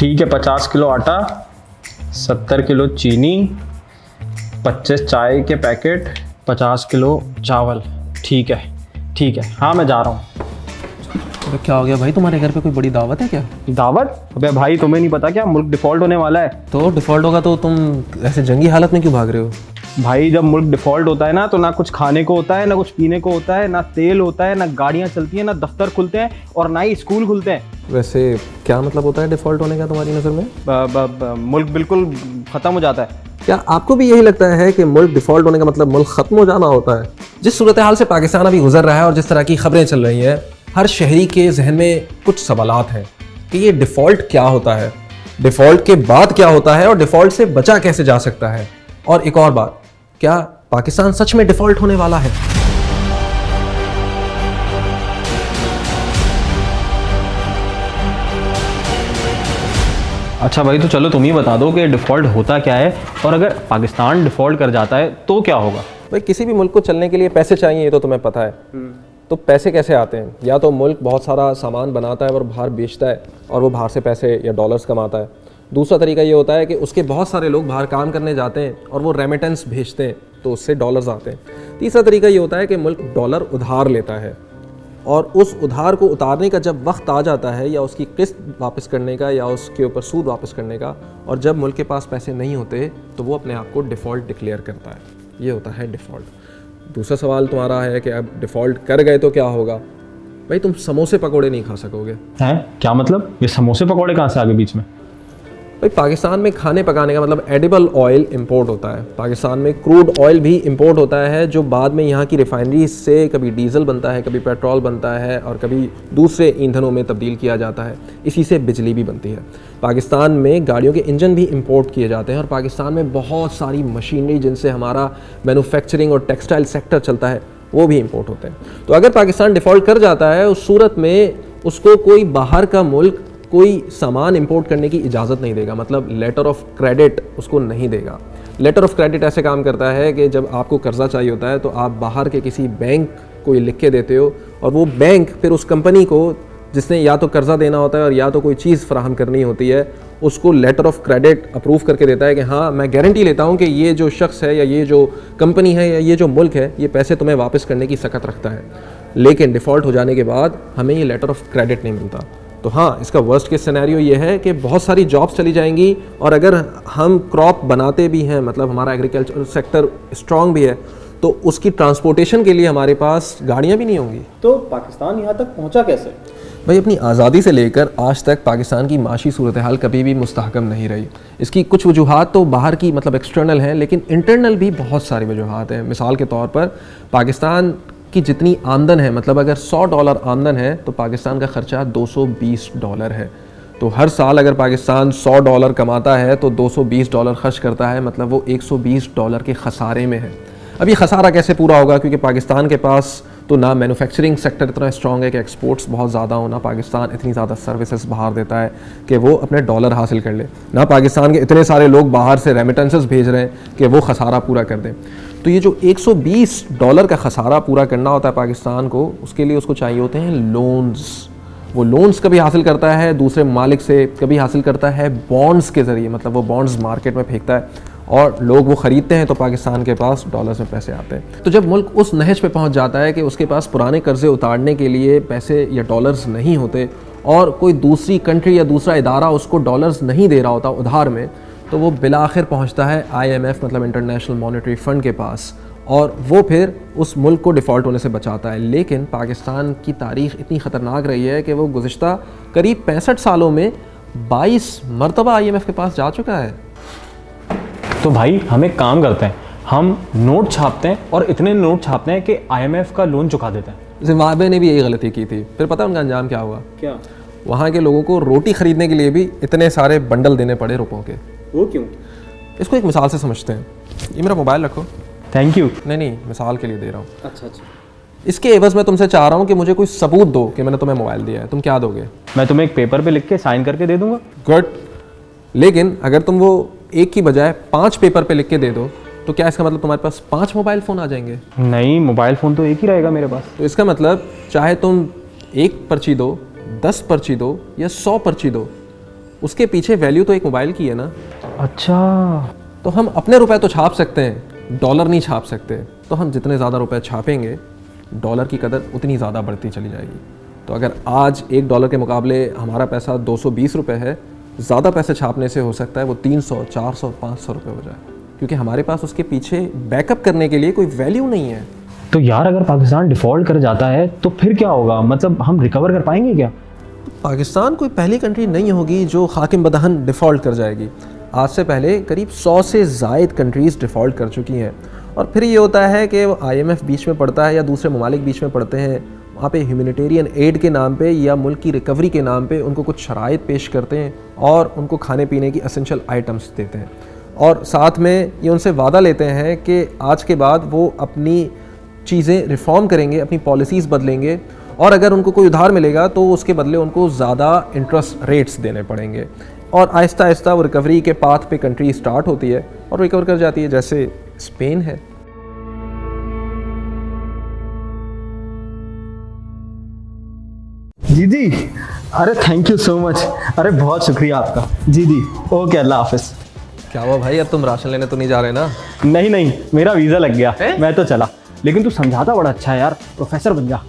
ठीक है, 50 किलो आटा, 70 किलो चीनी, 25 चाय के पैकेट, 50 किलो चावल। ठीक है, हाँ मैं जा रहा हूँ। अबे क्या हो गया भाई, तुम्हारे घर पे कोई बड़ी दावत है क्या? दावत? अबे भाई तुम्हें नहीं पता क्या, मुल्क डिफ़ॉल्ट होने वाला है। तो डिफ़ॉल्ट होगा तो तुम ऐसे जंगी हालत में क्यों भाग रहे हो? भाई जब मुल्क डिफ़ॉल्ट होता है ना, तो ना कुछ खाने को होता है, ना कुछ पीने को होता है, ना तेल होता है, ना गाड़ियाँ चलती हैं, ना दफ्तर खुलते हैं और ना ही स्कूल खुलते हैं। वैसे क्या मतलब होता है डिफ़ॉल्ट होने का तुम्हारी नज़र में? मुल्क बिल्कुल ख़त्म हो जाता है। क्या आपको भी यही लगता है कि मुल्क डिफ़ॉल्ट होने का मतलब मुल्क ख़त्म हो जाना होता है? जिस सूरत हाल से पाकिस्तान अभी गुजर रहा है और जिस तरह की खबरें चल रही हैं, हर शहरी के जहन में कुछ सवालात हैं कि ये डिफ़ॉल्ट क्या होता है, डिफ़ॉल्ट के बाद क्या होता है और डिफ़ॉल्ट से बचा कैसे जा सकता है। और एक और बात, क्या पाकिस्तान सच में डिफ़ॉल्ट होने वाला है? अच्छा भाई, तो चलो तुम ही बता दो कि डिफ़ॉल्ट होता क्या है, और अगर पाकिस्तान डिफ़ॉल्ट कर जाता है तो क्या होगा? भाई किसी भी मुल्क को चलने के लिए पैसे चाहिए, ये तो तुम्हें पता है। तो पैसे कैसे आते हैं? या तो मुल्क बहुत सारा सामान बनाता है और बाहर बेचता है और वो बाहर से पैसे या डॉलर्स कमाता है। दूसरा तरीका ये होता है कि उसके बहुत सारे लोग बाहर काम करने जाते हैं और वो रेमिटेंस भेजते हैं, तो उससे डॉलर्स आते हैं। तीसरा तरीका ये होता है कि मुल्क डॉलर उधार लेता है और उस उधार को उतारने का जब वक्त आ जाता है, या उसकी किस्त वापस करने का, या उसके ऊपर सूद वापस करने का, और जब मुल्क के पास पैसे नहीं होते तो वो अपने आप को डिफ़ॉल्ट डिक्लेयर करता है। ये होता है डिफ़ॉल्ट। दूसरा सवाल तुम्हारा है कि अब डिफ़ॉल्ट कर गए तो क्या होगा? भाई तुम समोसे पकौड़े नहीं खा सकोगे। हैं? क्या मतलब? ये समोसे पकौड़े कहाँ से आ गए बीच में? भाई पाकिस्तान में खाने पकाने का मतलब एडिबल ऑयल इंपोर्ट होता है। पाकिस्तान में क्रूड ऑयल भी इंपोर्ट होता है, जो बाद में यहाँ की रिफाइनरी से कभी डीजल बनता है, कभी पेट्रोल बनता है और कभी दूसरे ईंधनों में तब्दील किया जाता है। इसी से बिजली भी बनती है। पाकिस्तान में गाड़ियों के इंजन भी इंपोर्ट किए जाते हैं और पाकिस्तान में बहुत सारी मशीनरी जिनसे हमारा मैन्युफैक्चरिंग और टेक्सटाइल सेक्टर चलता है, वो भी इंपोर्ट होते हैं। तो अगर पाकिस्तान डिफ़ॉल्ट कर जाता है, उस सूरत में उसको कोई बाहर का मुल्क कोई सामान इंपोर्ट करने की इजाज़त नहीं देगा, मतलब लेटर ऑफ क्रेडिट उसको नहीं देगा। लेटर ऑफ क्रेडिट ऐसे काम करता है कि जब आपको कर्जा चाहिए होता है तो आप बाहर के किसी बैंक को लिख के देते हो और वो बैंक फिर उस कंपनी को, जिसने या तो कर्जा देना होता है और या तो कोई चीज़ फराहम करनी होती है, उसको लेटर ऑफ क्रेडिट अप्रूव करके देता है कि हाँ मैं गारंटी लेता हूँ कि ये जो शख्स है या ये जो कंपनी है या ये जो मुल्क है, ये पैसे तुम्हें वापस करने की सकत रखता है। लेकिन डिफ़ॉल्ट हो जाने के बाद हमें ये लेटर ऑफ क्रेडिट नहीं मिलता। तो हाँ, इसका वर्स्ट केस सिनेरियो ये है कि बहुत सारी जॉब्स चली जाएंगी, और अगर हम क्रॉप बनाते भी हैं, मतलब हमारा एग्रीकल्चर सेक्टर स्ट्रॉन्ग भी है, तो उसकी ट्रांसपोर्टेशन के लिए हमारे पास गाड़ियाँ भी नहीं होंगी। तो पाकिस्तान यहाँ तक पहुँचा कैसे? भाई अपनी आज़ादी से लेकर आज तक पाकिस्तान की माशी सूरत हाल कभी भी मुस्तहकम नहीं रही। इसकी कुछ वजूहात तो बाहर की मतलब एक्सटर्नल हैं, लेकिन इंटरनल भी बहुत सारी वजूहात हैं। मिसाल के तौर पर पाकिस्तान की जितनी आमदन है, मतलब अगर $100 आमदन है तो पाकिस्तान का ख़र्चा $220 है। तो हर साल अगर पाकिस्तान $100 कमाता है तो $220 खर्च करता है, मतलब वो $120 के खसारे में है। अब ये खसारा कैसे पूरा होगा? क्योंकि पाकिस्तान के पास तो ना मैन्युफैक्चरिंग सेक्टर इतना स्ट्रॉन्ग है कि एक्सपोर्ट्स बहुत ज़्यादा हो, ना पाकिस्तान इतनी ज़्यादा सर्विसेज बाहर देता है कि वो अपने डॉलर हासिल कर ले, ना पाकिस्तान के इतने सारे लोग बाहर से रेमिटेंसेस भेज रहे हैं कि वो खसारा पूरा कर दें। तो ये जो $120 का खसारा पूरा करना होता है पाकिस्तान को, उसके लिए उसको चाहिए होते हैं लोन्स। वो लोन्स कभी हासिल करता है दूसरे मालिक से, कभी हासिल करता है बॉन्ड्स के ज़रिए, मतलब वो बॉन्ड्स मार्केट में फेंकता है और लोग वो ख़रीदते हैं, तो पाकिस्तान के पास डॉलर्स में पैसे आते हैं। तो जब मुल्क उस नहज पे पहुंच जाता है कि उसके पास पुराने कर्जे उतारने के लिए पैसे या डॉलर्स नहीं होते और कोई दूसरी कंट्री या दूसरा इदारा उसको डॉलर्स नहीं दे रहा होता उधार में, तो वो बिलाखिर पहुंचता है IMF मतलब इंटरनेशनल मॉनेटरी फ़ंड के पास, और वो फिर उस मुल्क को डिफ़ॉल्ट होने से बचाता है। लेकिन पाकिस्तान की तारीख़ इतनी ख़तरनाक रही है कि वो गुज़िश्ता करीब 65 सालों में 22 मरतबा IMF के पास जा चुका है। तो भाई हम एक काम करते हैं, हम नोट छापते हैं और इतने नोट छापते हैं कि IMF का लोन चुका देते हैं। जिम्बाब्वे ने भी यही गलती की थी, फिर पता है उनका अंजाम क्या हुआ? क्या? वहाँ के लोगों को रोटी ख़रीदने के लिए भी इतने सारे बंडल देने पड़े रुपयों के। वो क्यों? इसको एक मिसाल से समझते हैं। ये मेरा मोबाइल रखो। Thank you. नहीं, मिसाल के लिए दे रहा हूँ। अच्छा। इसके एवज़ में तुमसे चाह रहा हूँ कि मुझे कोई सबूत दो कि मैंने तुम्हें मोबाइल दिया है। तुम क्या दोगे? मैं तुम्हें एक पेपर पे लिख के साइन करके दे दूंगा। गुड। लेकिन अगर तुम वो एक की बजाय 5 पेपर पे लिख के दे दो, तो क्या इसका मतलब तुम्हारे पास 5 मोबाइल फ़ोन आ जाएंगे? नहीं, मोबाइल फ़ोन तो एक ही रहेगा मेरे पास। तो इसका मतलब चाहे तुम 1 पर्ची दो, 10 पर्ची दो या 100 पर्ची दो, उसके पीछे वैल्यू तो एक मोबाइल की है ना। अच्छा, तो हम अपने रुपए तो छाप सकते हैं, डॉलर नहीं छाप सकते। तो हम जितने ज़्यादा रुपए छापेंगे डॉलर की कदर उतनी ज़्यादा बढ़ती चली जाएगी। तो अगर आज $1 के मुकाबले हमारा पैसा 220 रुपये है, ज़्यादा पैसे छापने से हो सकता है वो 300, 400, 500 रुपये हो जाए, क्योंकि हमारे पास उसके पीछे बैकअप करने के लिए कोई वैल्यू नहीं है। तो यार अगर पाकिस्तान डिफ़ॉल्ट कर जाता है तो फिर क्या होगा? मतलब हम रिकवर कर पाएंगे क्या? पाकिस्तान कोई पहली कंट्री नहीं होगी जो हाकिम बदहन डिफ़ॉल्ट कर जाएगी। आज से पहले करीब 100 से ज़ायद कंट्रीज़ डिफ़ॉल्ट कर चुकी हैं। और फिर ये होता है कि IMF बीच में पड़ता है या दूसरे ममालिक बीच में पड़ते हैं, वहाँ पे ह्यूमैनिटेरियन एड के नाम पे या मुल्क की रिकवरी के नाम पे उनको कुछ शराइत पेश करते हैं और उनको खाने पीने की एसेंशियल आइटम्स देते हैं, और साथ में ये उनसे वादा लेते हैं कि आज के बाद वो अपनी चीज़ें रिफॉर्म करेंगे, अपनी पॉलिसीज़ बदलेंगे, और अगर उनको कोई उधार मिलेगा तो उसके बदले उनको ज़्यादा इंटरेस्ट रेट्स देने पड़ेंगे। और आहिस्ता आहिस्ता वो रिकवरी के पाथ पे कंट्री स्टार्ट होती है और रिकवर कर जाती है, जैसे स्पेन है। जी जी, अरे थैंक यू सो मच, अरे बहुत शुक्रिया आपका। जी जी, ओके, अल्लाह हाफिज़। क्या हुआ भाई, अब तुम राशन लेने तो नहीं जा रहे ना? नहीं नहीं, मेरा वीज़ा लग गया, मैं तो चला। लेकिन तू समझाता बड़ा अच्छा है यार, प्रोफेसर बन जा।